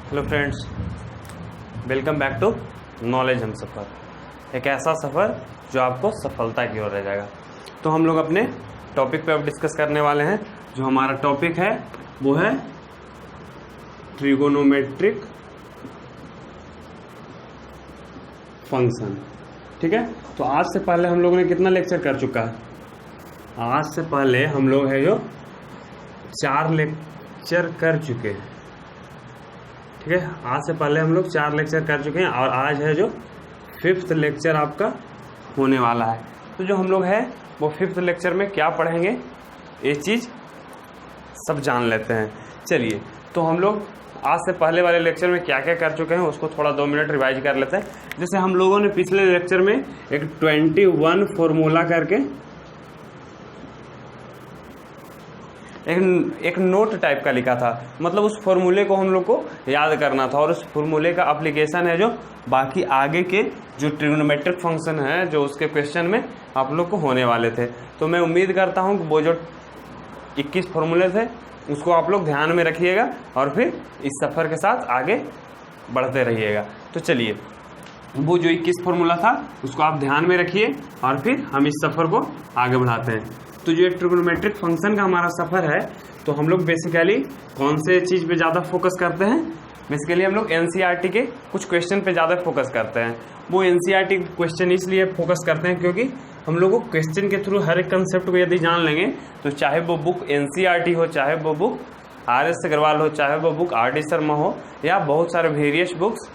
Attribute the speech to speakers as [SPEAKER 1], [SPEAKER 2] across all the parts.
[SPEAKER 1] Hello friends, welcome back to knowledge हम सफ़र। एक ऐसा सफ़र जो आपको सफलता की ओर ले जाएगा। तो हम लोग अपने टॉपिक पे अब डिस्कस करने वाले हैं। जो हमारा टॉपिक है वो है ट्रिगोनोमेट्रिक फंक्शन। ठीक है, तो आज से पहले हम लोगों ने कितना लेक्चर कर चुका है? आज से पहले हम लोग है जो 4 लेक्चर कर चुके हैं। ठीक है, आज से पहले हम लोग 4 लेक्चर कर चुके हैं और आज है जो 5th लेक्चर आपका होने वाला है। तो जो हम लोग है वो 5th लेक्चर में क्या पढ़ेंगे ये चीज़ सब जान लेते हैं। चलिए, तो हम लोग आज से पहले वाले लेक्चर में क्या क्या कर चुके हैं उसको थोड़ा 2 मिनट रिवाइज कर लेते हैं। जैसे हम लोगों ने पिछले लेक्चर में एक 21 फॉर्मूला करके एक नोट टाइप का लिखा था। मतलब उस फॉर्मूले को हम लोग को याद करना था और उस फॉर्मूले का एप्लीकेशन है जो बाकी आगे के जो ट्रिग्नोमेट्रिक फंक्शन है जो उसके क्वेश्चन में आप लोग को होने वाले थे। तो मैं उम्मीद करता हूं कि वो जो 21 फॉर्मूले थे उसको आप लोग ध्यान में रखिएगा और फिर इस सफ़र के साथ आगे बढ़ते रहिएगा। तो चलिए, वो जो 21 फॉर्मूला था उसको आप ध्यान में रखिए और फिर हम इस सफ़र को आगे बढ़ाते हैं। तो जो एक ट्रिगोनोमेट्रिक फंक्शन का हमारा सफ़र है, तो हम लोग बेसिकली कौन से चीज़ पे ज़्यादा फोकस करते हैं? बेसिकली हम लोग एनसीईआरटी के कुछ क्वेश्चन पे ज़्यादा फोकस करते हैं। वो एनसीईआरटी क्वेश्चन इसलिए फोकस करते हैं क्योंकि हम लोग को क्वेश्चन के थ्रू हर एक कंसेप्ट को यदि जान लेंगे तो चाहे वो बुक एनसीईआरटी हो, चाहे वो बुक आर.एस. अग्रवाल हो, चाहे वो बुक आर.डी. शर्मा हो या बहुत सारे वेरियस बुक्स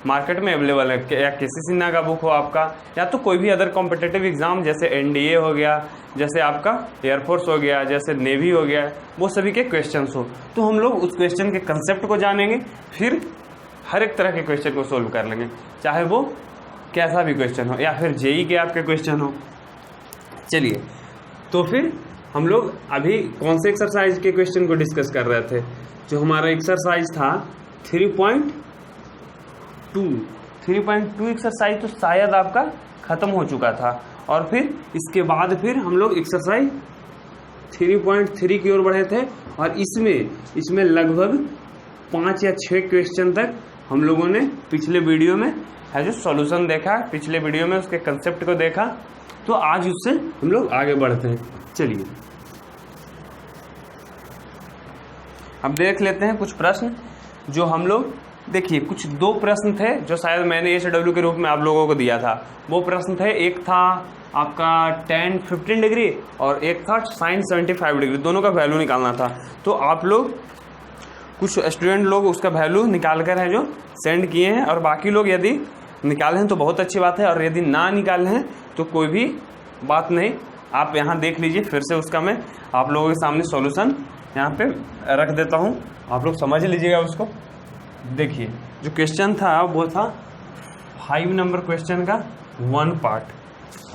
[SPEAKER 1] मार्केट में अवेलेबल है, या केसी सिन्हा का बुक हो आपका, या तो कोई भी अदर कॉम्पिटिटिव एग्जाम जैसे एनडीए हो गया, जैसे आपका एयरफोर्स हो गया, जैसे नेवी हो गया, वो सभी के क्वेश्चंस हो, तो हम लोग उस क्वेश्चन के कंसेप्ट को जानेंगे, फिर हर एक तरह के क्वेश्चन को सोल्व कर लेंगे, चाहे वो कैसा भी क्वेश्चन हो या फिर जेई के आपके क्वेश्चन हो। चलिए, तो फिर हम लोग अभी कौन से एक्सरसाइज के क्वेश्चन को डिस्कस कर रहे थे? जो हमारा एक्सरसाइज था 3.2 एक्सरसाइज तो शायद आपका खत्म हो चुका था और फिर इसके बाद फिर हम लोग एक्सरसाइज 3.3 की ओर बढ़े थे और इसमें लगभग 5 या 6 क्वेश्चन तक हम लोगों ने पिछले वीडियो में है जो सॉल्यूशन देखा, पिछले वीडियो में उसके कंसेप्ट को देखा। तो आज उससे हम लोग आगे बढ़ते हैं। चलिए, अब देख लेते हैं कुछ प्रश्न जो हम लोग, देखिए कुछ 2 प्रश्न थे जो शायद मैंने एचडब्ल्यू के रूप में आप लोगों को दिया था। वो प्रश्न थे, एक था आपका tan 15 डिग्री और एक था sin 75 डिग्री, दोनों का वैल्यू निकालना था। तो आप लोग कुछ स्टूडेंट लोग उसका वैल्यू निकाल कर है जो सेंड किए हैं और बाकी लोग यदि निकाले हैं तो बहुत अच्छी बात है और यदि ना निकाले हैं तो कोई भी बात नहीं। आप यहाँ देख लीजिए, फिर से उसका मैं आप लोगों के सामने सॉल्यूशन यहाँ पे रख देता हूँ, आप लोग समझ लीजिएगा उसको। देखिए, जो क्वेश्चन था वो था 5 नंबर क्वेश्चन का 1 पार्ट,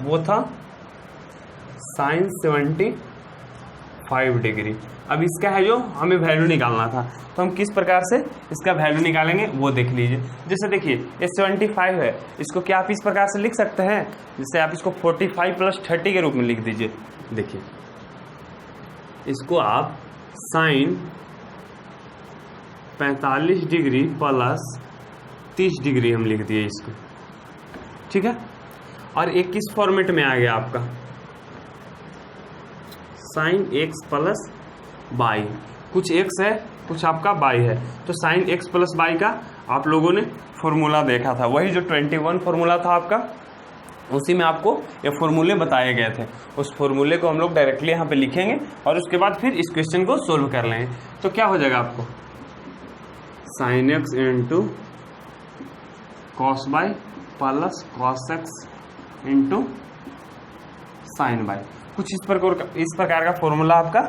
[SPEAKER 1] वो था sin 75 डिग्री। अब इसका है जो हमें वैल्यू निकालना था, तो हम किस प्रकार से इसका वैल्यू निकालेंगे वो देख लीजिए। जैसे देखिए ये 75 है, इसको क्या आप इस प्रकार से लिख सकते हैं, जैसे आप इसको 45 + 30 के रूप में लिख दीजिए। देखिए, इसको आप sin 45 डिग्री + 30 डिग्री हम लिख दिए इसको। ठीक है, और एक किस फॉर्मेट में आ गया आपका sin x + y, कुछ x है कुछ आपका y है, तो sin x + y का आप लोगों ने फॉर्मूला देखा था, वही जो 21 फॉर्मूला था आपका, उसी में आपको ये फॉर्मूले बताए गए थे। उस फॉर्मूले को हम लोग डायरेक्टली यहाँ पे लिखेंगे और उसके बाद फिर इस क्वेश्चन को सोल्व कर लेंगे। तो क्या हो जाएगा आपको sin x × cos y + cos x × sin y, कुछ इस प्रकार का फॉर्मूला आपका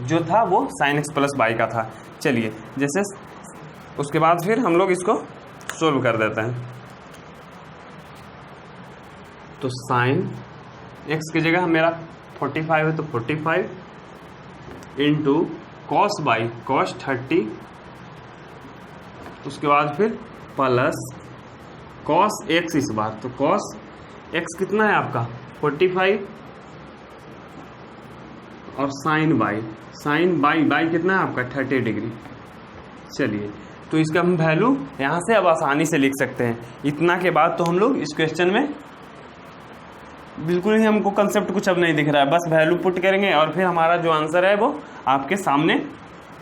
[SPEAKER 1] जो था वो sin x + y का था। चलिए, जैसे उसके बाद फिर हम लोग इसको सोल्व कर देते हैं। तो sin x की जगह मेरा 45 है तो 45 × cos y cos 30, उसके बाद फिर प्लस cos x इस बार, तो cos x कितना है आपका 45 और sin y कितना है आपका 30 डिग्री। चलिए, तो इसका हम वैल्यू यहाँ से अब आसानी से लिख सकते हैं। इतना के बाद तो हम लोग इस क्वेश्चन में बिल्कुल ही हमको कंसेप्ट कुछ अब नहीं दिख रहा है, बस वैल्यू पुट करेंगे और फिर हमारा जो आंसर है वो आपके सामने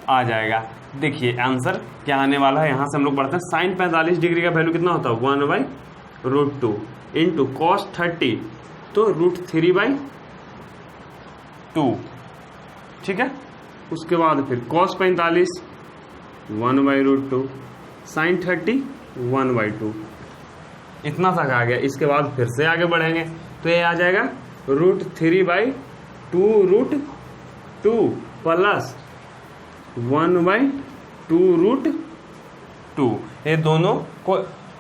[SPEAKER 1] आ जाएगा। देखिए आंसर क्या आने वाला है, यहाँ से हम लोग पढ़ते हैं। साइन 45 डिग्री का वैल्यू कितना होता है 1/√2 इंटू कॉस 30 तो √3/2, ठीक है। उसके बाद फिर कॉस 45 1/√2, साइन 30 1/2, इतना तक आ गया। इसके बाद फिर से आगे बढ़ेंगे तो ये आ जाएगा √3/2√2 प्लस 1/2√2। ये दोनों को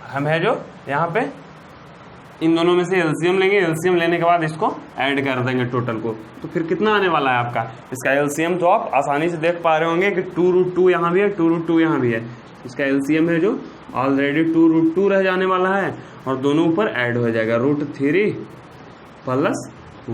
[SPEAKER 1] हम है जो यहाँ पे इन दोनों में से एलसीएम लेंगे, एलसीएम लेने के बाद इसको ऐड कर देंगे टोटल को, तो फिर कितना आने वाला है आपका इसका एलसीएम। तो आप आसानी से देख पा रहे होंगे कि 2√2 यहाँ भी है, 2√2 यहाँ भी है। इसका एलसीएम है जो ऑलरेडी 2√2 रह जाने वाला है और दोनों ऊपर ऐड हो जाएगा √3 +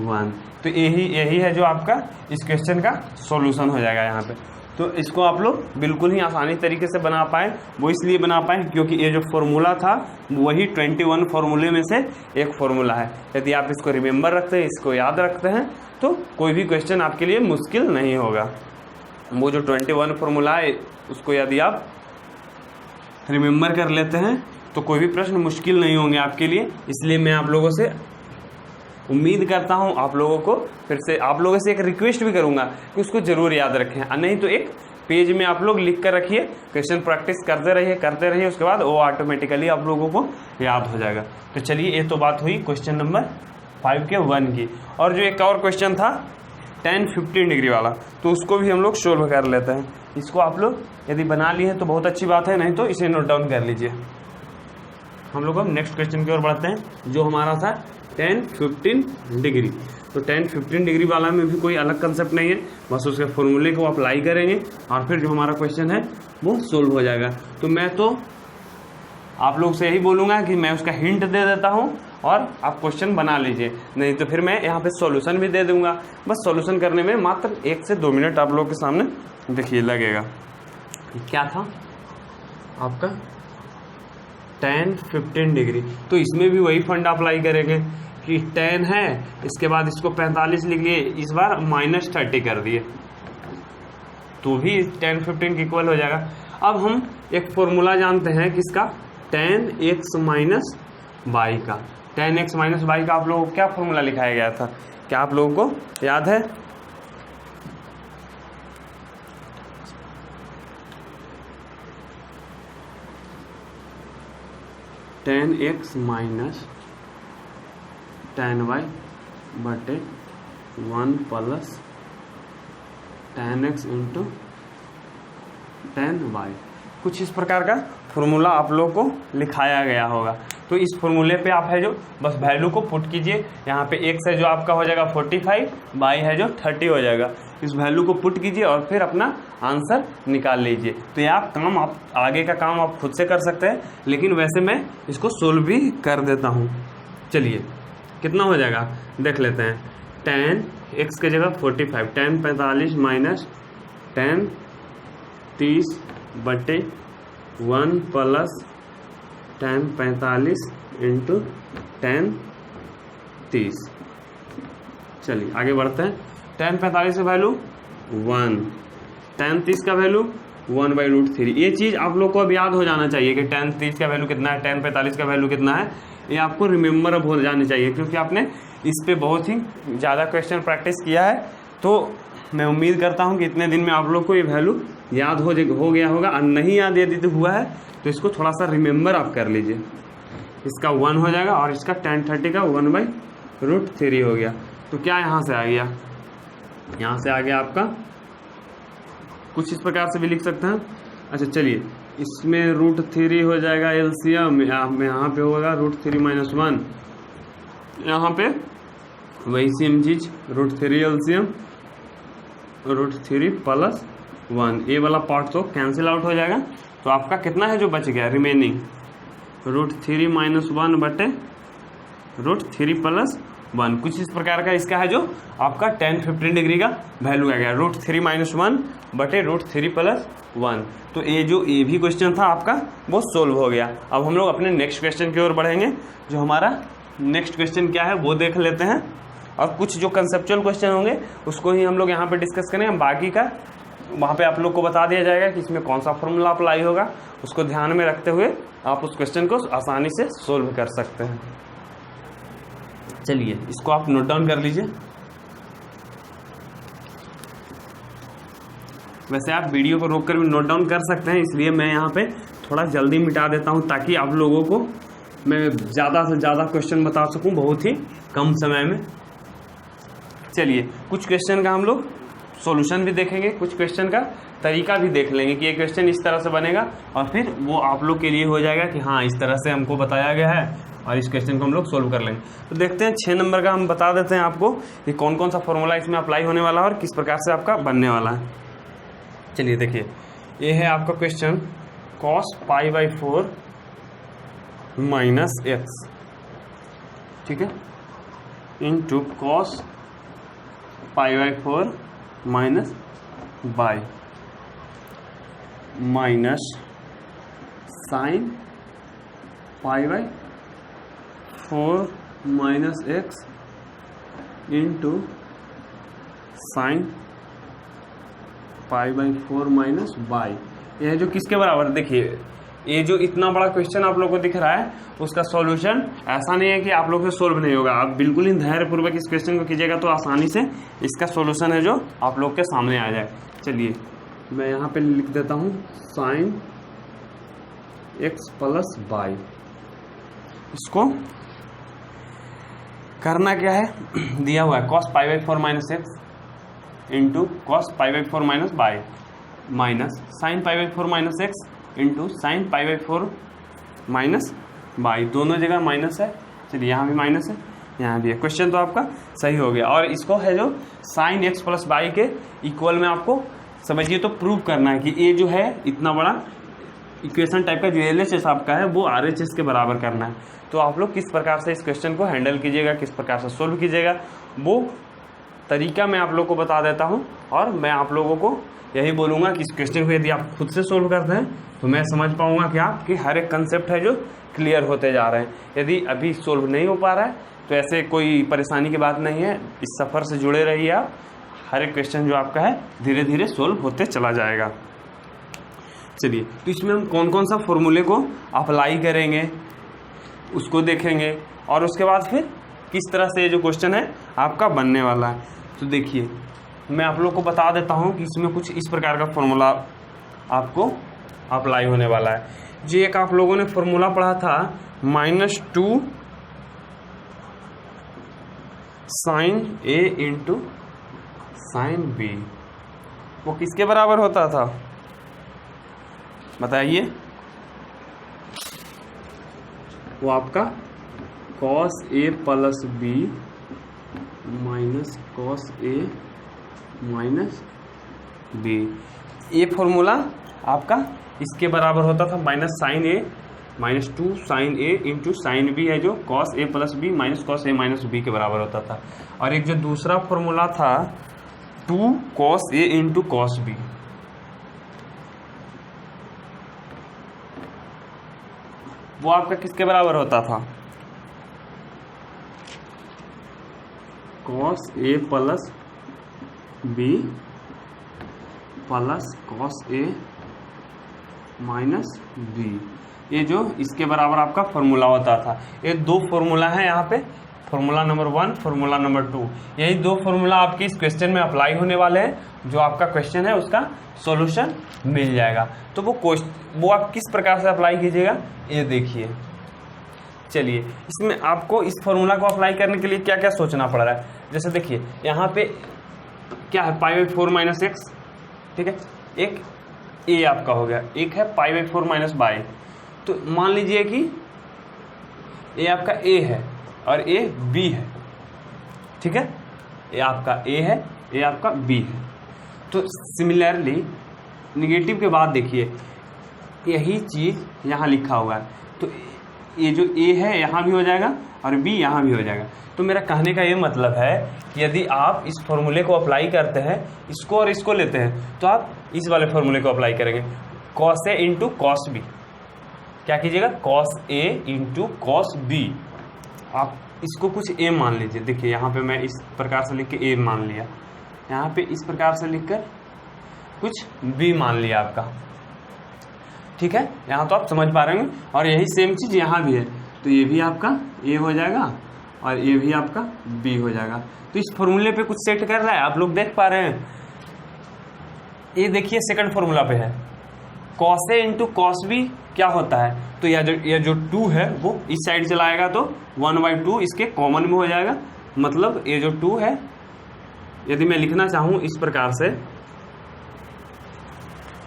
[SPEAKER 1] 1। तो यही है जो आपका इस क्वेश्चन का सॉल्यूशन हो जाएगा यहाँ पे। तो इसको आप लोग बिल्कुल ही आसानी तरीके से बना पाए, वो इसलिए बना पाए क्योंकि ये जो फॉर्मूला था वही 21 फार्मूले में से एक फार्मूला है। यदि आप इसको रिमेंबर रखते हैं, इसको याद रखते हैं, तो कोई भी क्वेश्चन आपके लिए मुश्किल नहीं होगा। वो जो 21 फार्मूला है उसको यदि आप रिमेंबर कर लेते हैं तो कोई भी प्रश्न मुश्किल नहीं होंगे आपके लिए। इसलिए मैं आप लोगों से उम्मीद करता हूं, आप लोगों को फिर से आप लोगों से एक रिक्वेस्ट भी करूंगा कि उसको जरूर याद रखें, नहीं तो एक पेज में आप लोग लिख कर रखिए, क्वेश्चन प्रैक्टिस करते रहिए, उसके बाद वो ऑटोमेटिकली आप लोगों को याद हो जाएगा। तो चलिए ये तो बात हुई क्वेश्चन नंबर 5 के 1 की। और जो एक और क्वेश्चन था tan 15 डिग्री वाला, तो उसको भी हम लोग सोल्व कर लेते हैं। इसको आप लोग यदि बना लिए हैं तो बहुत अच्छी बात है, नहीं तो इसे नोट डाउन कर लीजिए। हम लोग अब नेक्स्ट क्वेश्चन की ओर बढ़ते हैं जो हमारा था tan 15 डिग्री। तो tan 15 डिग्री वाला में भी कोई अलग कंसेप्ट नहीं है, बस उसके फॉर्मूले को अप्लाई करेंगे और फिर जो हमारा क्वेश्चन है वो सोल्व हो जाएगा। तो मैं तो आप लोग से यही बोलूँगा कि मैं उसका हिंट दे देता हूँ और आप क्वेश्चन बना लीजिए, नहीं तो फिर मैं यहाँ पे सॉल्यूशन भी दे दूँगा। बस सॉल्यूशन करने में मात्र 1 से 2 मिनट आप लोग के सामने देखिए लगेगा। क्या था आपका tan 15 डिग्री, तो इसमें भी वही फंड अप्लाई करेंगे कि tan है, इसके बाद इसको 45 लिख लिए, इस बार -30 कर दिए, तो भी tan 15 के इक्वल हो जाएगा। अब हम एक फॉर्मूला जानते हैं किसका, tan x - y का। tan x - y का आप लोगों को क्या फॉर्मूला लिखाया गया था, क्या आप लोगों को याद है? tan x - tan y बटे 1 + tan x × tan y, कुछ इस प्रकार का फॉर्मूला आप लोगों को लिखाया गया होगा। तो इस फॉर्मूले पे आप है जो बस वैल्यू को पुट कीजिए। यहाँ पे x है जो आपका हो जाएगा 45, y है जो 30 हो जाएगा। इस वैल्यू को पुट कीजिए और फिर अपना आंसर निकाल लीजिए। तो ये आप आगे का काम आप खुद से कर सकते हैं, लेकिन वैसे मैं इसको सोल्व भी कर देता हूँ। चलिए कितना हो जाएगा देख लेते हैं। tan x के जगह 45, tan 45 माइनस tan 30 बटे 1 + tan 45 × tan 30। चलिए आगे बढ़ते हैं। tan 45 का वैल्यू 1, tan 30 का वैल्यू 1/√3। ये चीज़ आप लोग को अब याद हो जाना चाहिए कि tan 30 का वैल्यू कितना है, tan 45 का वैल्यू कितना है, ये आपको रिमेंबर अब हो जानी चाहिए, क्योंकि आपने इस पे बहुत ही ज़्यादा क्वेश्चन प्रैक्टिस किया है। तो मैं उम्मीद करता हूँ कि इतने दिन में आप लोग को ये वैल्यू याद हो गया होगा, और नहीं याद यदि तो हुआ है तो इसको थोड़ा सा रिमेंबर आप कर लीजिए। इसका 1 हो जाएगा और इसका tan 30 का 1/√3 हो गया। तो क्या यहाँ से आ गया, यहाँ से आ गया आपका कुछ इस प्रकार से भी लिख सकते हैं। अच्छा चलिए, इसमें √3 हो जाएगा एलसीएम, यहाँ पे होगा √3 - 1, यहाँ पे वही सेम चीज √3 एलसीएम, √3 + 1, ये वाला पार्ट तो कैंसिल आउट हो जाएगा। तो आपका कितना है जो बच गया रिमेनिंग, √3 - 1 बटे √3 + 1। कुछ इस प्रकार का इसका है जो आपका tan 15 डिग्री का वैल्यू आ गया √3 - 1 बटे √3 + 1। तो ये जो ए भी क्वेश्चन था आपका वो सोल्व हो गया। अब हम लोग अपने नेक्स्ट क्वेश्चन की ओर बढ़ेंगे। जो हमारा नेक्स्ट क्वेश्चन क्या है वो देख लेते हैं, और कुछ जो कंसेप्चुअल क्वेश्चन होंगे उसको ही हम लोग यहाँ पे डिस्कस करेंगे। बाकी का वहाँ पे आप लोग को बता दिया जाएगा कि इसमें कौन सा फॉर्मूला अप्लाई होगा, उसको ध्यान में रखते हुए आप उस क्वेश्चन को आसानी से सोल्व कर सकते हैं। चलिए इसको आप नोट डाउन कर लीजिए। वैसे आप वीडियो को रोक कर भी नोट डाउन कर सकते हैं, इसलिए मैं यहाँ पे थोड़ा जल्दी मिटा देता हूँ ताकि आप लोगों को मैं ज़्यादा से ज़्यादा क्वेश्चन बता सकूँ बहुत ही कम समय में। चलिए कुछ क्वेश्चन का हम लोग सॉल्यूशन भी देखेंगे, कुछ क्वेश्चन का तरीका भी देख लेंगे कि ये क्वेश्चन इस तरह से बनेगा, और फिर वो आप लोग के लिए हो जाएगा कि हाँ इस तरह से हमको बताया गया है और इस क्वेश्चन को हम लोग सोल्व कर लेंगे। तो देखते हैं 6 नंबर का हम बता देते हैं आपको कि कौन कौन सा फॉर्मूला इसमें अप्लाई होने वाला है और किस प्रकार से आपका बनने वाला है। चलिए देखिए, ये है आपका क्वेश्चन cos π/4 - x, ठीक है, into cos π/4 - y minus sin π/4 - x into sin π/4 - y। यह जो किसके बराबर, देखिए ये जो इतना बड़ा क्वेश्चन आप लोग को दिख रहा है उसका सॉल्यूशन ऐसा नहीं है कि आप लोग से सोल्व नहीं होगा। आप बिल्कुल ही धैर्यपूर्वक इस क्वेश्चन को कीजिएगा तो आसानी से इसका सॉल्यूशन है जो आप लोग के सामने आ जाए। चलिए मैं यहाँ पे लिख देता हूँ sin x + y। इसको करना क्या है, दिया हुआ है cos π/4 - x into cos π/4 - y minus sin π/4 - x into sin π/4 - y। दोनों जगह माइनस है, चलिए यहाँ भी माइनस है यहाँ भी है। क्वेश्चन तो आपका सही हो गया। और इसको है जो sin x + y के इक्वल में आपको समझिए तो प्रूव करना है कि ये जो है इतना बड़ा इक्वेशन टाइप का जो LHS आपका है वो RHS के बराबर करना है। तो आप लोग किस प्रकार से इस क्वेश्चन को हैंडल कीजिएगा, किस प्रकार से सोल्व कीजिएगा, वो तरीका मैं आप लोग को बता देता हूँ। और मैं आप लोगों को यही बोलूँगा कि इस क्वेश्चन को यदि आप खुद से सोल्व करते हैं तो मैं समझ पाऊँगा कि आपके हर एक कंसेप्ट है जो क्लियर होते जा रहे हैं। यदि अभी सोल्व नहीं हो पा रहा है तो ऐसे कोई परेशानी की बात नहीं है, इस सफ़र से जुड़े रहिए आप। हर एक क्वेश्चन जो आपका है धीरे धीरे सोल्व होते चला जाएगा। चलिए तो इसमें हम कौन कौन सा फॉर्मूले को अप्लाई करेंगे उसको देखेंगे, और उसके बाद फिर किस तरह से ये जो क्वेश्चन है आपका बनने वाला है। तो देखिए मैं आप लोग को बता देता हूँ कि इसमें कुछ इस प्रकार का फॉर्मूला आपको अप्लाई होने वाला है। जो एक आप लोगों ने फॉर्मूला पढ़ा था -2 sin A into sin B, वो किसके बराबर होता था बताइए? वो आपका cos A + B minus cos A minus B। ये फॉर्मूला आपका इसके बराबर होता था -sin A -2 sin A into sin B है जो cos A + B minus cos A minus B के बराबर होता था। और एक जो दूसरा फॉर्मूला था 2 cos A into cos B, वो आपका किसके बराबर होता था? cos A + B plus cos A minus B, ये जो इसके बराबर आपका फॉर्मूला होता था। ये दो फॉर्मूला है यहाँ पे, फॉर्मूला नंबर 1, फॉर्मूला नंबर 2। यही दो फॉर्मूला आपके इस क्वेश्चन में अप्लाई होने वाले हैं। जो आपका क्वेश्चन है उसका सॉल्यूशन मिल जाएगा। तो वो आप किस प्रकार से अप्लाई कीजिएगा ये देखिए। चलिए इसमें आपको इस फॉर्मूला को अप्लाई करने के लिए क्या क्या सोचना पड़ रहा है। जैसे देखिए यहाँ पे क्या है π/4 - x, ठीक है, एक a आपका हो गया, एक है π/4 - y। तो मान लीजिए कि a आपका a है और a b है, ठीक है, a आपका a है, a आपका b है। तो सिमिलरली निगेटिव के बाद देखिए यही चीज़ यहाँ लिखा हुआ है। तो ये जो ए है यहाँ भी हो जाएगा और बी यहाँ भी हो जाएगा। तो मेरा कहने का ये मतलब है कि यदि आप इस फॉर्मूले को अप्लाई करते हैं, इसको और इसको लेते हैं, तो आप इस वाले फॉर्मूले को अप्लाई करेंगे, cos A into cos B. क्या कीजिएगा, cos A into cos B. आप इसको कुछ ए मान लीजिए। देखिए यहाँ पे मैं इस प्रकार से लिख के ए मान लिया, यहाँ पे इस प्रकार से लिखकर कुछ बी मान लिया आपका, ठीक है। यहाँ तो आप समझ पा रहे होंगे। और यही सेम चीज़ यहाँ भी है, तो ये भी आपका ए हो जाएगा और ये भी आपका बी हो जाएगा। तो इस फॉर्मूले पे कुछ सेट कर रहा है, आप लोग देख पा रहे हैं। ये देखिए सेकंड फॉर्मूला पे है, cos A into cos B क्या होता है, तो यह जो 2 है वो इस साइड चला आएगा, तो 1/2 इसके कॉमन में हो जाएगा। मतलब ये जो 2 है, यदि मैं लिखना चाहूँ इस प्रकार से,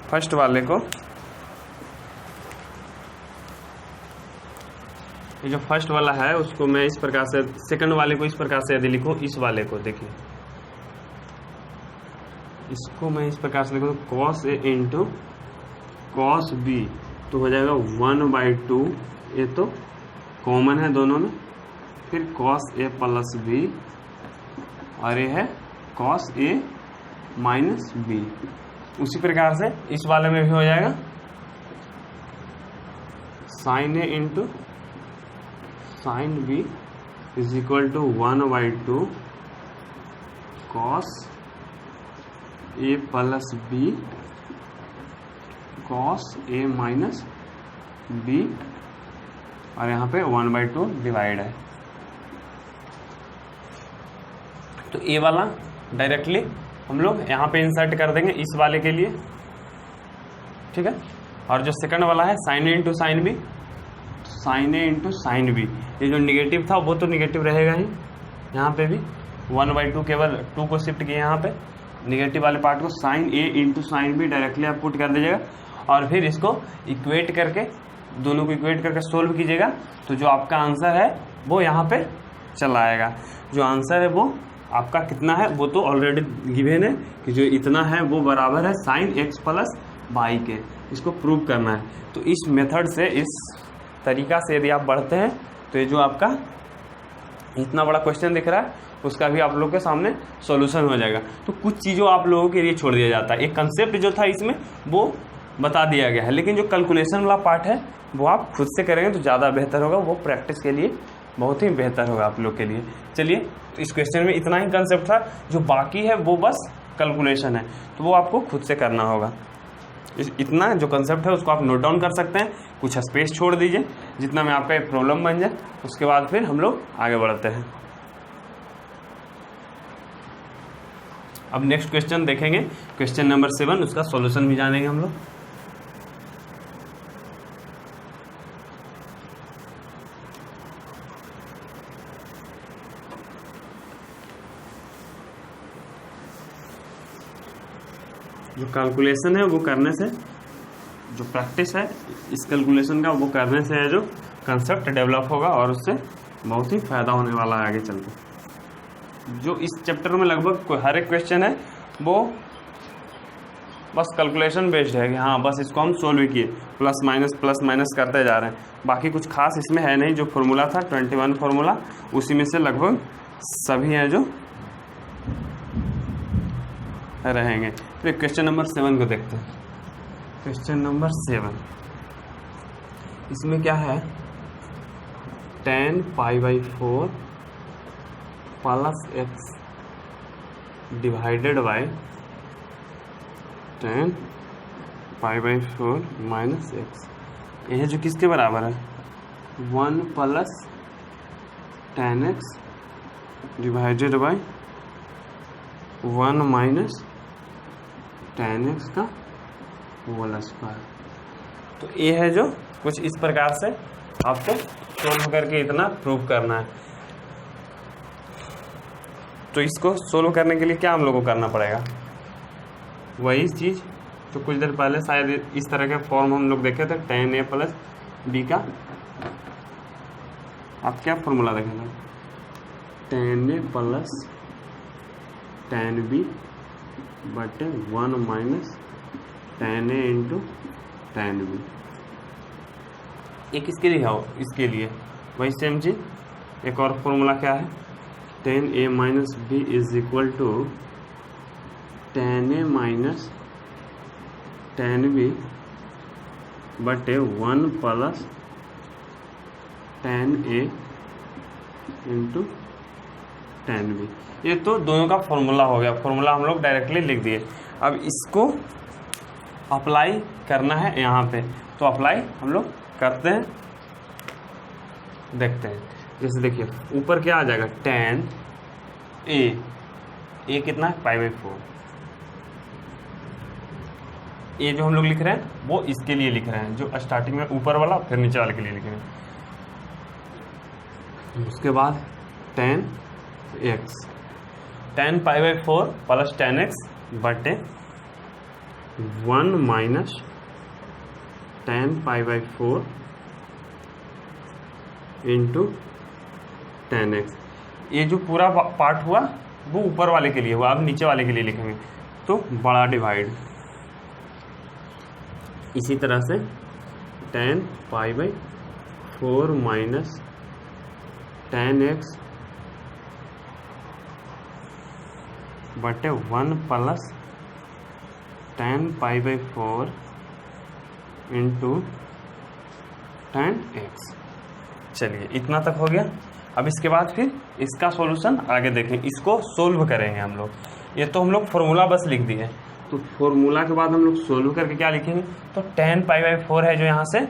[SPEAKER 1] फर्स्ट वाले को, ये जो फर्स्ट वाला है उसको मैं इस प्रकार से, सेकंड वाले को इस प्रकार से यदि लिखूं, इस वाले को देखिए, इसको मैं इस प्रकार से लिखूं, cos A into cos B, तो हो जाएगा 1/2, ये तो कॉमन है दोनों में, फिर कॉस ए प्लस बी, और ये है कॉस ए माइनस बी। उसी प्रकार से इस वाले में भी हो जाएगा, sine A into sine B is equal to 1/2 cos A plus B cos A minus B, और यहाँ पे 1/2 डिवाइड है। तो ए वाला डायरेक्टली हम लोग यहाँ पे इंसर्ट कर देंगे इस वाले के लिए, ठीक है। और जो सेकंड वाला है sine A into sine B, sign A into sine B, ये जो निगेटिव था वो तो निगेटिव रहेगा ही, यहाँ पे भी 1/2 केवल 2 को शिफ्ट किए यहाँ पे, निगेटिव वाले पार्ट को sine A into sine B directly आप पुट कर दीजिएगा, और फिर इसको इक्वेट करके, दोनों को इक्वेट करके सोल्व कीजिएगा, तो जो आपका आंसर है वो यहाँ पे चला आएगा। जो आंसर है वो आपका कितना है वो तो ऑलरेडी गिवन है कि जो इतना है वो बराबर है साइन एक्स प्लस वाई के, इसको प्रूव करना है। तो इस मेथड से, इस तरीका से यदि आप बढ़ते हैं तो ये जो आपका इतना बड़ा क्वेश्चन दिख रहा है उसका भी आप लोग के सामने सॉल्यूशन हो जाएगा। तो कुछ चीज़ों आप लोगों के लिए छोड़ दिया जाता है, एक कंसेप्ट जो था इसमें वो बता दिया गया है, लेकिन जो कैलकुलेशन वाला पार्ट है वो आप खुद से करेंगे तो ज़्यादा बेहतर होगा, वो प्रैक्टिस के लिए बहुत ही बेहतर होगा आप लोग के लिए। चलिए, तो इस क्वेश्चन में इतना ही कंसेप्ट था, जो बाकी है वो बस कैलकुलेशन है, तो वो आपको खुद से करना होगा। इतना जो कंसेप्ट है उसको आप नोट डाउन कर सकते हैं, कुछ स्पेस छोड़ दीजिए जितना में आपका एक प्रॉब्लम बन जाए, उसके बाद फिर हम लोग आगे बढ़ते हैं। अब नेक्स्ट क्वेश्चन देखेंगे, क्वेश्चन नंबर 7, उसका सॉल्यूशन भी जानेंगे हम लोग। जो कैलकुलेशन है वो करने से, जो प्रैक्टिस है इस कैलकुलेशन का वो करने से है जो कंसेप्ट डेवलप होगा, और उससे बहुत ही फायदा होने वाला है आगे चलकर। जो इस चैप्टर में लगभग हर एक क्वेश्चन है वो बस कैलकुलेशन बेस्ड है कि हाँ बस इसको हम सोल्व किए, प्लस माइनस करते जा रहे हैं, बाकी कुछ खास इसमें है नहीं। जो फॉर्मूला था 21 फार्मूला, उसी में से लगभग सभी हैं जो रहेंगे। फिर क्वेश्चन नंबर 7 को देखते हैं। क्वेश्चन नंबर 7, इसमें क्या है, tan π/4 plus x divided by tan π/4 minus x, यह जो किसके बराबर है, 1 plus tan x divided by 1 minus tan x का होल स्क्वायर। तो ये है जो कुछ इस प्रकार से आपको सोल्व करके इतना प्रूव करना है। तो इसको सोल्व करने के लिए क्या हम लोगों को करना पड़ेगा, वही चीज़ तो कुछ देर पहले शायद इस तरह के फॉर्म हम लोग देखे थे, tan a प्लस बी का। आप क्या फॉर्मूला देखेंगे, tan a plus tan b बटे 1 minus tan a into tan b। एक इसके लिए हो, इसके लिए वही सेम चीज़। एक और फॉर्मूला क्या है, tan a minus B is equal to tan a minus tan b बटे 1 plus tan a into tan b। ये तो दोनों का फॉर्मूला हो गया, फॉर्मूला हम लोग डायरेक्टली लिख दिए। अब इसको अप्लाई करना है यहाँ पे, तो अप्लाई हम लोग करते हैं, देखते हैं। जैसे देखिए ऊपर क्या आ जाएगा, tan a कितना है π/4। ये जो हम लोग लिख रहे हैं वो इसके लिए लिख रहे हैं, जो स्टार्टिंग में ऊपर वाला फिर नीचे वाले के लिए लिख रहे हैं। उसके बाद tan π/4 प्लस tan x बटे 1 minus tan π/4 into tan x। ये जो पूरा पार्ट हुआ वो ऊपर वाले के लिए हुआ, अब नीचे वाले के लिए लिखेंगे तो बड़ा डिवाइड। इसी तरह से tan π/4 माइनस tan x बटे 1 plus tan π/4 into tan x। चलिए इतना तक हो गया। अब इसके बाद फिर इसका सॉल्यूशन आगे देखें, इसको सोल्व करेंगे हम लोग। ये तो हम लोग फॉर्मूला बस लिख दिए, तो फॉर्मूला के बाद हम लोग सोल्व करके क्या लिखेंगे, तो tan π/4 है जो यहाँ से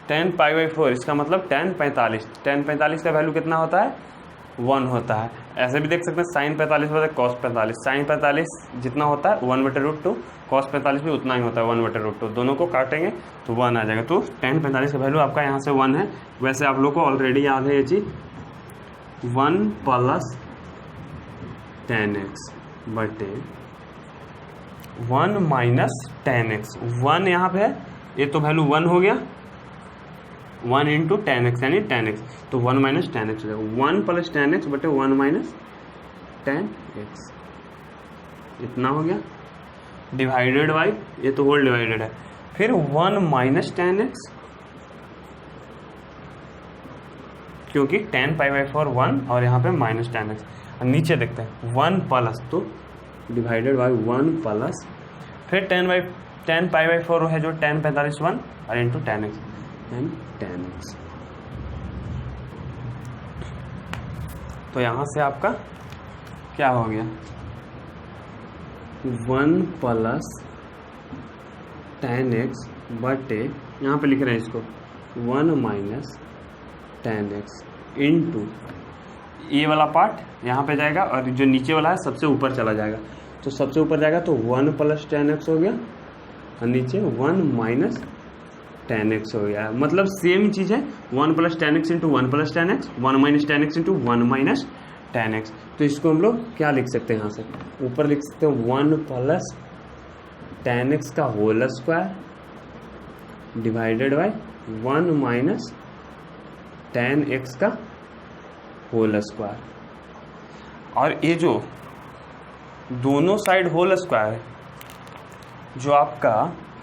[SPEAKER 1] tan π/4, इसका मतलब tan 45। tan 45 का वैल्यू कितना होता है, 1 होता है। ऐसे भी देख सकते हैं sin 45 होता है cos 45। sin 45 जितना होता है 1/√2, cos 45 भी उतना ही होता है 1/√2। दोनों को काटेंगे तो 1 आ जाएगा। तो tan 45 का वैल्यू आपका यहाँ से 1 है। वैसे आप लोग को ऑलरेडी याद है ये चीज़, 1 प्लस tan x बटे 1 माइनस tan x। 1 यहाँ पे है, ये तो वैल्यू 1 हो गया, 1 इंटू tan x यानी tan x, तो 1 माइनस tan x हो जाएगा। 1 प्लस tan x बटे 1 माइनस tan x, इतना हो गया डिवाइडेड बाई, ये तो होल डिवाइडेड है, फिर 1 माइनस tan x, क्योंकि tan π/4 1 और यहाँ पे माइनस tan x। नीचे देखते हैं 1 प्लस, तो डिवाइडेड बाई 1 प्लस, फिर tan π/4 है जो tan 45 1 और into tan x and tan x। तो यहाँ से आपका क्या हो गया, 1 प्लस tan x बटे, यहाँ पे लिख रहे हैं इसको 1 माइनस tan x इंटू, ये वाला पार्ट यहाँ पे जाएगा और जो नीचे वाला है सबसे ऊपर चला जाएगा। तो सबसे ऊपर जाएगा तो 1 प्लस tan x हो गया और नीचे 1 माइनस tan x हो गया। मतलब सेम चीज़ है, 1 plus tan x into 1 plus tan x, 1 minus tan x into 1 minus tan x। तो इसको हम लोग क्या लिख सकते हैं, यहाँ से ऊपर लिख सकते हैं 1 प्लस tan x का whole square divided by 1 minus tan x का होल स्क्वायर। और ये जो दोनों साइड होल स्क्वायर है, जो आपका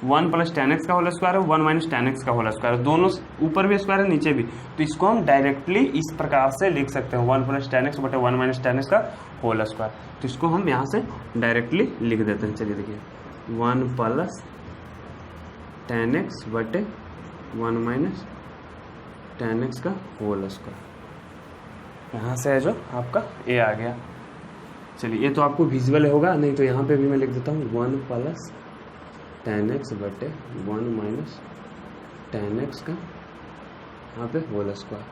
[SPEAKER 1] 1 प्लस tan x का होल स्क्वायर है, 1 माइनस tan x का होल स्क्वायर है, दोनों ऊपर भी स्क्वायर है नीचे भी, तो इसको हम डायरेक्टली इस प्रकार से लिख सकते हैं 1 प्लस tan x बटे 1 माइनस tan x का होल स्क्वायर। तो इसको हम यहाँ से डायरेक्टली लिख देते हैं। चलिए देखिए 1 प्लस tan x बटे 1 माइनस tan x का होल स्क्वायर, यहाँ से है जो आपका a आ गया। चलिए ये तो आपको विजुअल होगा, नहीं तो यहाँ पे भी मैं लिख देता हूँ 1 प्लस tan x बटे 1 माइनस tan x का यहाँ पे होल स्क्वायर।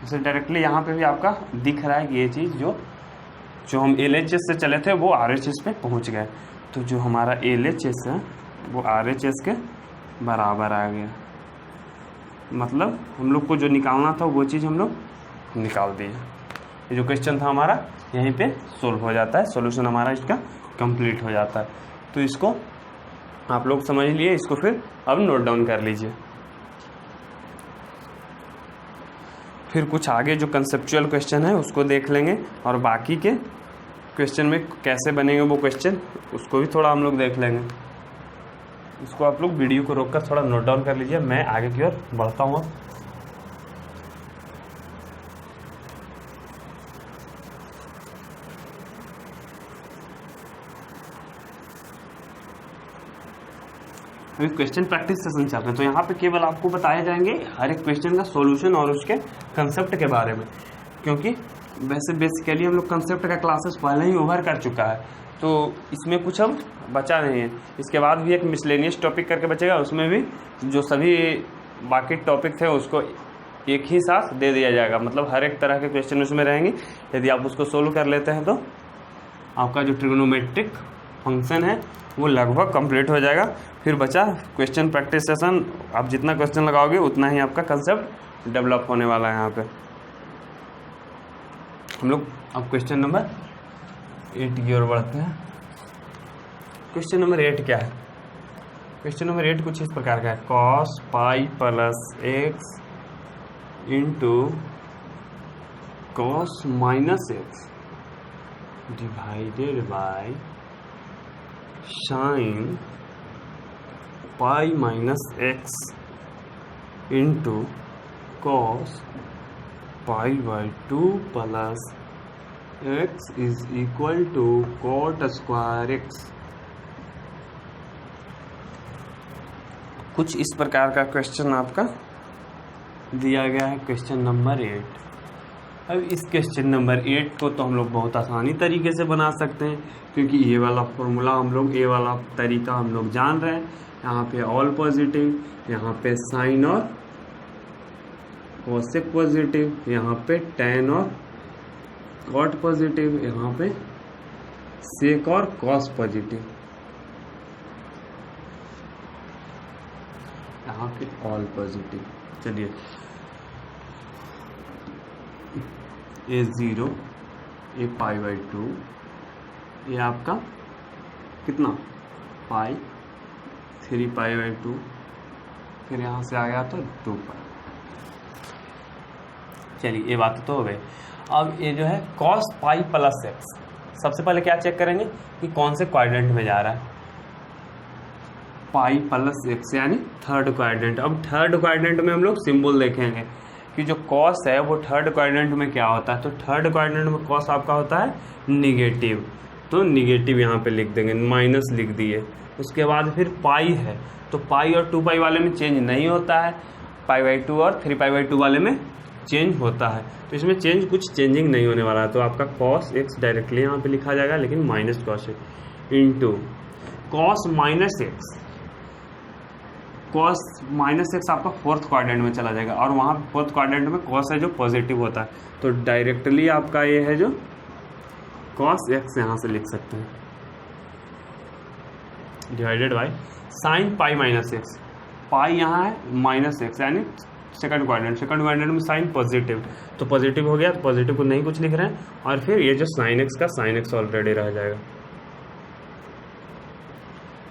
[SPEAKER 1] जैसे डायरेक्टली यहाँ पे भी आपका दिख रहा है कि ये चीज़ जो हम LHS से चले थे वो RHS पे पहुँच गए, तो जो हमारा LHS है वो RHS के बराबर आ गया। मतलब हम लोग को जो निकालना था वो चीज़ हम लोग निकाल दिए। ये जो क्वेश्चन था हमारा यहीं पे सोल्व हो जाता है, सॉल्यूशन हमारा इसका कंप्लीट हो जाता है। तो इसको आप लोग समझ लिए, इसको फिर अब नोट डाउन कर लीजिए। फिर कुछ आगे जो कंसेप्चुअल क्वेश्चन है उसको देख लेंगे, और बाकी के क्वेश्चन में कैसे बनेंगे वो क्वेश्चन उसको भी थोड़ा हम लोग देख लेंगे। इसको आप लोग वीडियो को रोककर थोड़ा नोट डाउन कर लीजिए, मैं आगे की ओर बढ़ता हूँ। अभी क्वेश्चन प्रैक्टिस सेशन चल रहे हैं, तो यहाँ पे केवल आपको बताए जाएंगे हर एक क्वेश्चन का सॉल्यूशन और उसके कंसेप्ट के बारे में, क्योंकि वैसे बेसिकली हम लोग कंसेप्ट का क्लासेस पहले ही ओवर कर चुका है, तो इसमें कुछ अब बचा नहीं है। इसके बाद भी एक मिसलेनियस टॉपिक करके बचेगा, उसमें भी जो सभी बाकी टॉपिक थे उसको एक ही साथ दे दिया जाएगा, मतलब हर एक तरह के क्वेश्चन उसमें रहेंगे। यदि आप उसको सोल्व कर लेते हैं तो आपका जो ट्रिग्नोमेट्रिक फंक्शन है वो लगभग कंप्लीट हो जाएगा। फिर बचा क्वेश्चन प्रैक्टिस सेशन, आप जितना क्वेश्चन लगाओगे उतना ही आपका कंसेप्ट डेवलप होने वाला है। यहाँ पे हम लोग अब क्वेश्चन नंबर 8 की ओर बढ़ते हैं। क्वेश्चन नंबर 8 क्या है? क्वेश्चन नंबर 8 कुछ इस प्रकार का है, cos pi plus x into cos minus x divided by sine pi minus x into cos pi by 2 plus x is equal to cot square x. कुछ इस प्रकार का क्वेश्चन आपका दिया गया है, क्वेश्चन नंबर 8। अब इस क्वेश्चन नंबर 8 को तो हम लोग बहुत आसानी तरीके से बना सकते हैं, क्योंकि ये वाला फॉर्मूला हम लोग, ये वाला तरीका हम लोग जान रहे हैं। यहाँ पे ऑल पॉजिटिव, यहाँ पे साइन और कोसेक पॉजिटिव, यहाँ पे टेन और कॉट पॉजिटिव, यहाँ पे सेक और कॉस पॉजिटिव, यहाँ पे ऑल पॉजिटिव। चलिए A0 ए पाई बाई 2, ये आपका कितना पाई 3 पाई बाई 2, फिर यहाँ से आ गया तो 2 पाई। चलिए ये बात तो हो गई। अब ये जो है cos पाई प्लस एक्स, सबसे पहले क्या चेक करेंगे कि कौन से क्वाड्रेंट में जा रहा है, पाई प्लस एक्स यानी थर्ड क्वाड्रेंट। अब थर्ड क्वाड्रेंट में हम लोग सिंबल देखेंगे कि जो कॉस है वो थर्ड क्वाड्रेंट में क्या होता है, तो थर्ड क्वाड्रेंट में कॉस आपका होता है निगेटिव, तो निगेटिव यहाँ पे लिख देंगे, माइनस लिख दिए। उसके बाद फिर पाई है, तो पाई और 2 पाई वाले में चेंज नहीं होता है, पाई बाई 2 और 3 पाई बाई 2 वाले में चेंज होता है, तो इसमें चेंज कुछ चेंजिंग नहीं होने वाला है। तो आपका कॉस एक्स डायरेक्टली यहाँ पे लिखा जाएगा, लेकिन minus cos x into cos minus x, cos minus x आपका फोर्थ क्वाड्रेंट में चला जाएगा, और वहाँ फोर्थ क्वाड्रेंट में कॉस है जो पॉजिटिव होता है, तो डायरेक्टली आपका ये है जो कॉस एक्स यहाँ से लिख सकते हैं divided by sine pi minus x. Pi यहाँ है माइनस एक्स यानी सेकंड क्वाड्रेंट में साइन पॉजिटिव, तो पॉजिटिव हो गया, तो पॉजिटिव को नहीं कुछ लिख रहे हैं, और फिर ये जो साइन एक्स का साइन एक्स ऑलरेडी रह जाएगा।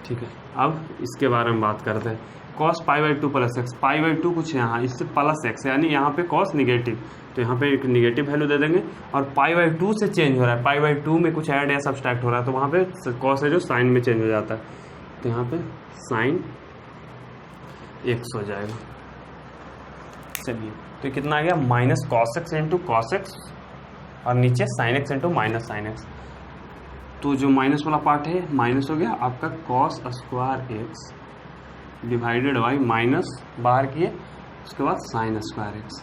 [SPEAKER 1] ठीक है, अब इसके बारे में बात करते हैं। cos pi by 2 plus x, pi by 2 कुछ यहाँ इससे प्लस एक्स यानी यहाँ पे cos निगेटिव, तो यहाँ पे एक निगेटिव वैल्यू दे देंगे, और पाई बाई 2 से चेंज हो रहा है, पाई बाई 2 में कुछ ऐड या सब्सट्रैक्ट हो रहा है, तो वहाँ पे cos है जो साइन में चेंज हो जाता है, तो यहाँ पे साइन एक्स हो जाएगा। चलिए तो कितना आ गया, minus cos x into cos x, और नीचे sine x into minus sine x, तो जो माइनस वाला पार्ट है माइनस हो गया आपका cos square x divided by minus बाहर किए, उसके बाद साइन स्क्वायर एक्स,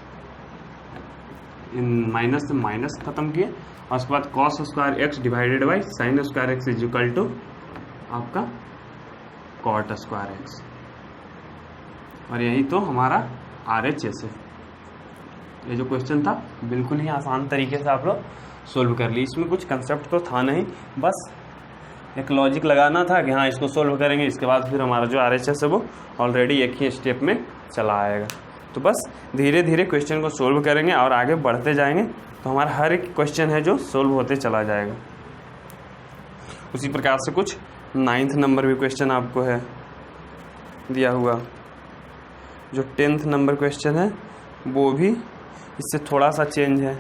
[SPEAKER 1] इन माइनस से माइनस खत्म किए, और उसके बाद cos square x divided by sine square x is equal to आपका cot स्क्वायर एक्स, और यही तो हमारा RHS है। ये जो क्वेश्चन था बिल्कुल ही आसान तरीके से आप लोग सोल्व कर ली, इसमें कुछ कंसेप्ट तो था नहीं, बस एक लॉजिक लगाना था कि हाँ इसको सोल्व करेंगे, इसके बाद फिर हमारा जो RHS है वो ऑलरेडी एक ही स्टेप में चला आएगा। तो बस धीरे धीरे क्वेश्चन को सोल्व करेंगे और आगे बढ़ते जाएंगे, तो हमारा हर एक क्वेश्चन है जो सोल्व होते चला जाएगा। उसी प्रकार से कुछ 9th नंबर भी क्वेश्चन आपको है दिया हुआ, जो 10th नंबर क्वेश्चन है वो भी इससे थोड़ा सा चेंज है।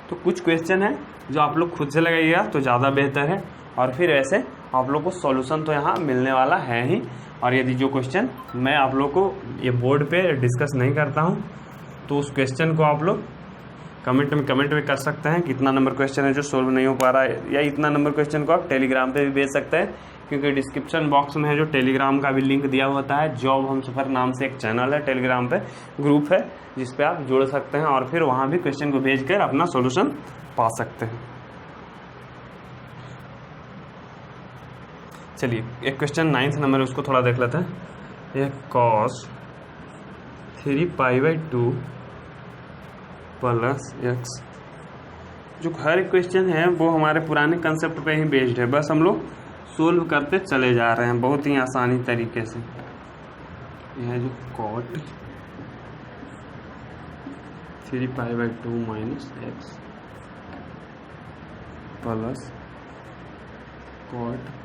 [SPEAKER 1] तो कुछ क्वेश्चन है जो आप लोग खुद से लगाइएगा तो ज़्यादा बेहतर है, और फिर ऐसे आप लोग को सॉल्यूशन तो यहाँ मिलने वाला है ही। और यदि जो क्वेश्चन मैं आप लोग को ये बोर्ड पे डिस्कस नहीं करता हूँ, तो उस क्वेश्चन को आप लोग कमेंट में कर सकते हैं कितना नंबर क्वेश्चन है जो सोल्व नहीं हो पा रहा है, या इतना नंबर क्वेश्चन को आप टेलीग्राम पे भी भेज सकते हैं क्योंकि डिस्क्रिप्शन बॉक्स में है जो टेलीग्राम का भी लिंक दिया होता है। जॉब हम सफ़र नाम से एक चैनल है टेलीग्राम पे, ग्रुप है, जिस पे आप जुड़ सकते हैं और फिर वहाँ भी क्वेश्चन को भेज कर अपना सॉल्यूशन पा सकते हैं। चलिए एक क्वेश्चन 9th नंबर उसको थोड़ा देख लेते हैं। ये cos 3π/2 प्लस x, जो हर क्वेश्चन है वो हमारे पुराने कंसेप्ट पे ही बेस्ड है, बस हम लोग सोल्व करते चले जा रहे हैं बहुत ही आसानी तरीके से। यह है जो cot 3π/2 minus x plus cot,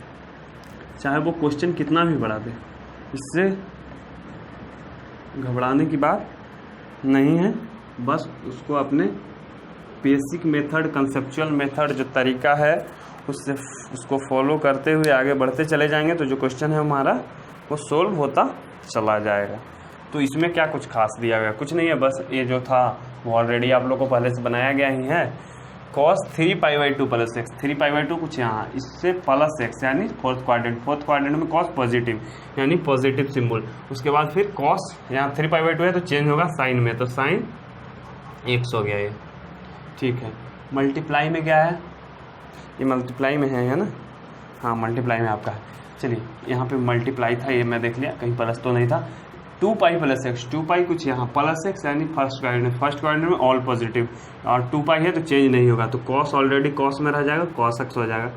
[SPEAKER 1] चाहे वो क्वेश्चन कितना भी बड़ा दे, इससे घबराने की बात नहीं है, बस उसको अपने बेसिक मेथड, कंसेप्चुअल मेथड जो तरीका है उसको फॉलो करते हुए आगे बढ़ते चले जाएंगे तो जो क्वेश्चन है हमारा वो सोल्व होता चला जाएगा। तो इसमें क्या कुछ खास दिया गया, कुछ नहीं है, बस ये जो था वो ऑलरेडी आप लोगों को पहले से बनाया गया ही है। cos 3π/2 प्लस x, 3π/2 कुछ यहाँ, इससे प्लस x यानी फोर्थ क्वाड्रेंट में cos पॉजिटिव यानी पॉजिटिव सिंबल। उसके बाद फिर cos, यहाँ 3π/2 है तो चेंज होगा साइन में, तो साइन x हो गया ये, ठीक है। मल्टीप्लाई में क्या है, ये मल्टीप्लाई में है ना, हाँ मल्टीप्लाई में आपका है। चलिए यहाँ पे मल्टीप्लाई था, ये मैं देख लिया, कहीं प्लस तो नहीं था। 2π प्लस x, 2π कुछ यहाँ प्लस x यानी फर्स्ट क्वाड्रेंट में ऑल पॉजिटिव, और 2π है तो चेंज नहीं होगा, तो cos ऑलरेडी cos में रह जाएगा, cos x हो जाएगा।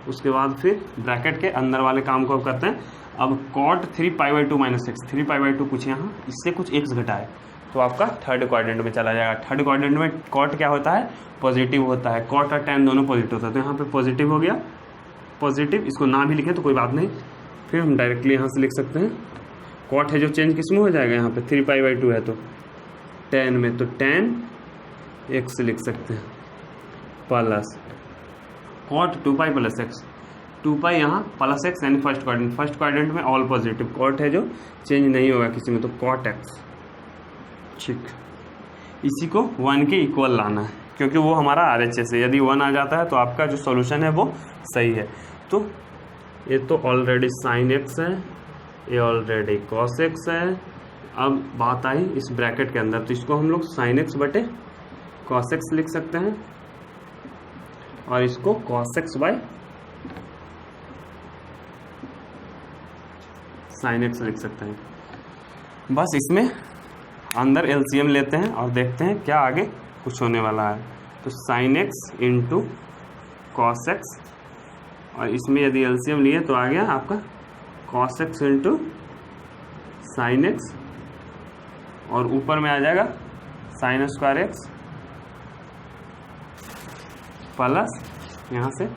[SPEAKER 1] उसके बाद फिर ब्रैकेट के अंदर वाले काम को अब करते हैं। अब cot 3π/2 माइनस x, 3π/2 कुछ यहाँ, इससे कुछ x घटाए तो आपका थर्ड क्वाड्रेंट में चला जाएगा। थर्ड क्वाड्रेंट में cot क्या होता है, पॉजिटिव होता है, cot और tan दोनों पॉजिटिव होता है, तो यहाँ पे पॉजिटिव हो गया, पॉजिटिव, इसको ना भी लिखें तो कोई बात नहीं, फिर हम डायरेक्टली यहाँ से लिख सकते हैं। cot है जो चेंज किस में हो जाएगा, यहाँ पे 3π/2 है तो tan में, तो tan x लिख सकते हैं, प्लस cot 2π प्लस x, 2π यहाँ प्लस x यानी फर्स्ट क्वाड्रेंट में ऑल पॉजिटिव, cot है जो चेंज नहीं होगा किसी में, तो cot x, ठीक। इसी को 1 के इक्वल लाना है क्योंकि वो हमारा RHS है, यदि 1 आ जाता है तो आपका जो सॉल्यूशन है वो सही है। तो ये तो ऑलरेडी sin x है, ये ऑलरेडी cos x है। अब बात आई इस ब्रैकेट के अंदर, तो इसको हम लोग sin x बटे cos x लिख सकते हैं और इसको cos x by sin x लिख सकते हैं। बस इसमें अंदर LCM लेते हैं और देखते हैं क्या आगे कुछ होने वाला है। तो sin x into cos x, और इसमें यदि LCM लिए तो आ गया आपका cos x into sin x, और ऊपर में आ जाएगा sin स्क्वायर x प्लस यहाँ से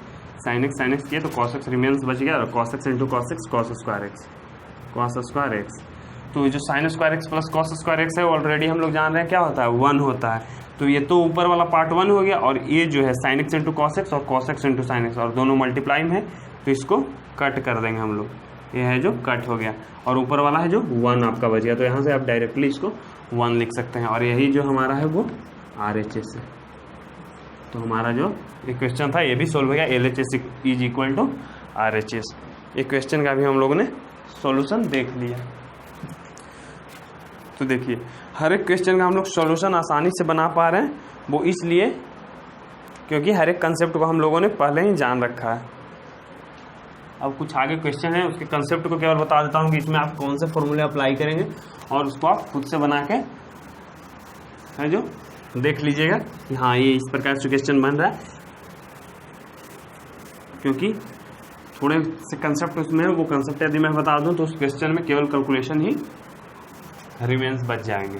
[SPEAKER 1] sin x किए तो cos x रिमेन्स बच गया, और cos x into cos x cos square x। तो जो sin square x plus cos square x है ऑलरेडी हम लोग जान रहे हैं क्या होता है, 1 होता है। तो ये तो ऊपर वाला पार्ट 1 हो गया, और ये जो है sin x into cos x और cos x into sin x, और दोनों मल्टीप्लाई में है तो इसको कट कर देंगे हम लोग, ये है जो कट हो गया, और ऊपर वाला है जो 1 आपका बच गया, तो यहाँ से आप डायरेक्टली इसको 1 लिख सकते हैं, और यही जो हमारा है वो RHS है। तो हमारा जो एक क्वेश्चन था ये भी सोल्व हो गया, LHS is equal to RHS। एक क्वेश्चन का भी हम लोगों ने सॉल्यूशन देख लिया। तो देखिए हर एक क्वेश्चन का हम लोग सॉल्यूशन आसानी से बना पा रहे हैं, वो इसलिए क्योंकि हर एक कंसेप्ट को हम लोगों ने पहले ही जान रखा है। अब कुछ आगे क्वेश्चन है उसके कंसेप्ट को केवल बता देता हूँ कि इसमें आप कौन से फॉर्मूले अप्लाई करेंगे, और उसको आप खुद से बना के है जो देख लीजिएगा कि हाँ ये इस प्रकार से क्वेश्चन बन रहा है, क्योंकि थोड़े से कंसेप्ट उसमें है, वो कंसेप्ट यदि मैं बता दूं तो उस क्वेश्चन में केवल कैलकुलेशन ही रिमेन्स बच जाएंगे।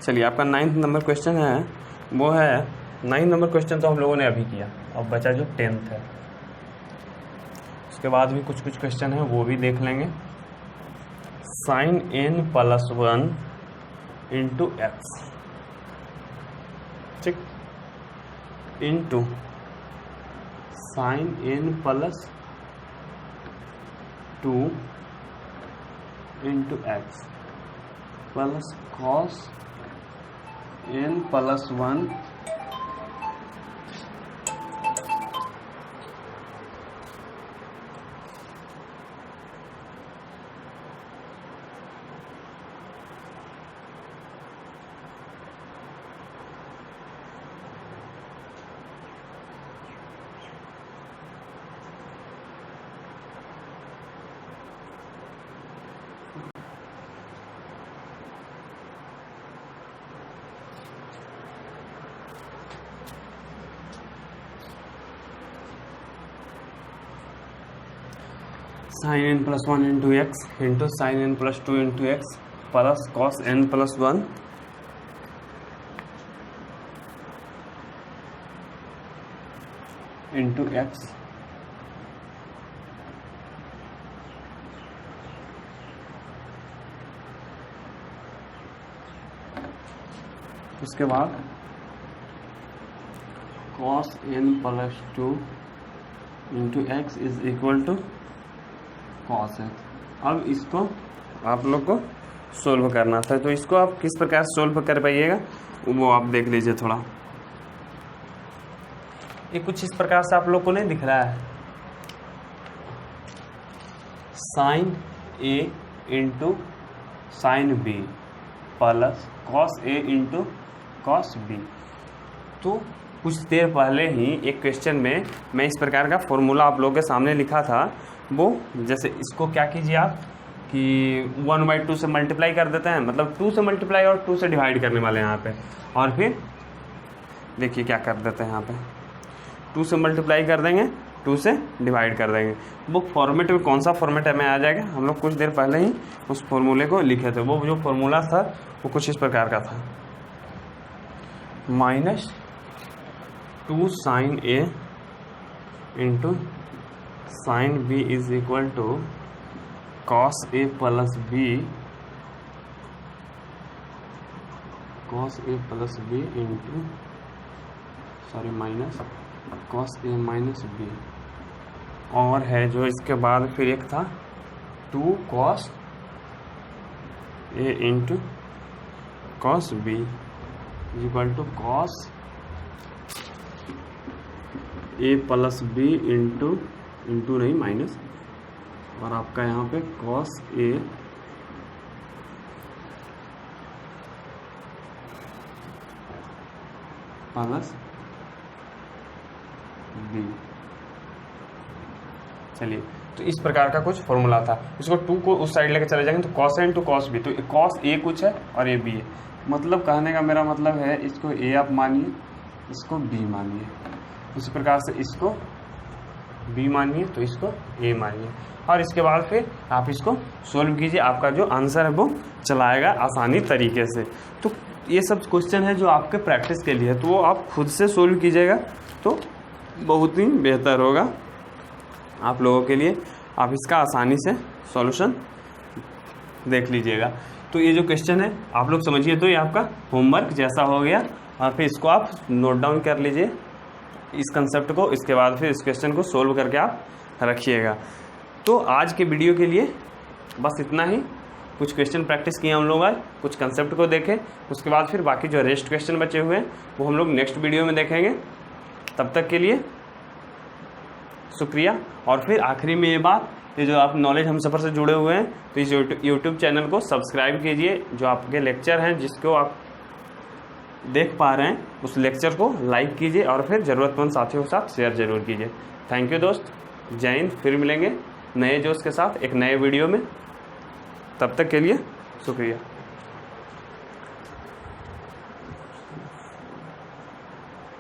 [SPEAKER 1] चलिए आपका 9th नंबर क्वेश्चन है, वो है 9 नंबर क्वेश्चन तो हम लोगों ने अभी किया, अब बचा जो 10th है, उसके बाद भी कुछ क्वेश्चन है वो भी देख लेंगे। sin n plus 1 into x, ठीक, into sin n plus 2 into x plus cos n plus 1 sine n plus 1 into x into sine n plus 2 into x plus cos n plus 1 into x उसके बाद cos n plus 2 into x is equal to cos x। अब इसको आप लोग को solve करना था, तो इसको आप किस प्रकार सोल्व कर पाइएगा वो आप देख लीजिए। थोड़ा ये कुछ इस प्रकार से आप लोग को नहीं दिख रहा है, sine A into sine B plus cos A into cos B. तो कुछ देर पहले ही एक क्वेश्चन में मैं इस प्रकार का फॉर्मूला आप लोगों के सामने लिखा था। वो जैसे इसको क्या कीजिए आप कि 1/2 से मल्टीप्लाई कर देते हैं, मतलब 2 से मल्टीप्लाई और 2 से डिवाइड करने वाले हैं यहाँ पे, और फिर देखिए क्या कर देते हैं यहाँ पे 2 से मल्टीप्लाई कर देंगे, 2 से डिवाइड कर देंगे। वो फॉर्मेट में कौन सा फॉर्मेट में आ जाएगा, हम लोग कुछ देर पहले ही उस फॉर्मूले को लिखे थे। वो जो फॉर्मूला था वो कुछ इस प्रकार का था, -2 sine A into sine B is equal to cos A plus B into minus cos A minus B. और है जो इसके बाद फिर एक था 2 cos A into cos B equal to cos A plus B into नहीं माइनस, और आपका यहाँ पे कॉस ए प्लस बी। चलिए, तो इस प्रकार का कुछ फॉर्मूला था। इसको 2 को उस साइड लेके चले जाएंगे तो cos A into cos B, तो कॉस ए कुछ है और ए बी है। मतलब कहने का मेरा मतलब है इसको ए आप मानिए, इसको बी मानिए, उसी प्रकार से इसको बी मानिए तो इसको ए मानिए, और इसके बाद फिर आप इसको सोल्व कीजिए। आपका जो आंसर है वो चलाएगा आसानी तरीके से। तो ये सब क्वेश्चन है जो आपके प्रैक्टिस के लिए है, तो वो आप खुद से सोल्व कीजिएगा तो बहुत ही बेहतर होगा आप लोगों के लिए। आप इसका आसानी से सॉल्यूशन देख लीजिएगा। तो ये जो क्वेश्चन है आप लोग समझिए, तो ये आपका होमवर्क जैसा हो गया, और फिर इसको आप नोट डाउन कर लीजिए इस कंसेप्ट को। इसके बाद फिर इस क्वेश्चन को सोल्व करके आप रखिएगा। तो आज के वीडियो के लिए बस इतना ही। कुछ क्वेश्चन प्रैक्टिस किए हम लोग आज, कुछ कंसेप्ट को देखें, उसके बाद फिर बाकी जो रेस्ट क्वेश्चन बचे हुए हैं वो हम लोग नेक्स्ट वीडियो में देखेंगे। तब तक के लिए शुक्रिया। और फिर आखिरी में ये बात, ये जो आप नॉलेज हम सफ़र से जुड़े हुए हैं तो इस यूट्यूब चैनल को सब्सक्राइब कीजिए। जो आपके लेक्चर हैं जिसको आप देख पा रहे हैं उस लेक्चर को लाइक कीजिए, और फिर ज़रूरतमंद साथियों के साथ शेयर ज़रूर कीजिए। थैंक यू दोस्त, जय हिंद। फिर मिलेंगे नए जोश के साथ एक नए वीडियो में। तब तक के लिए शुक्रिया।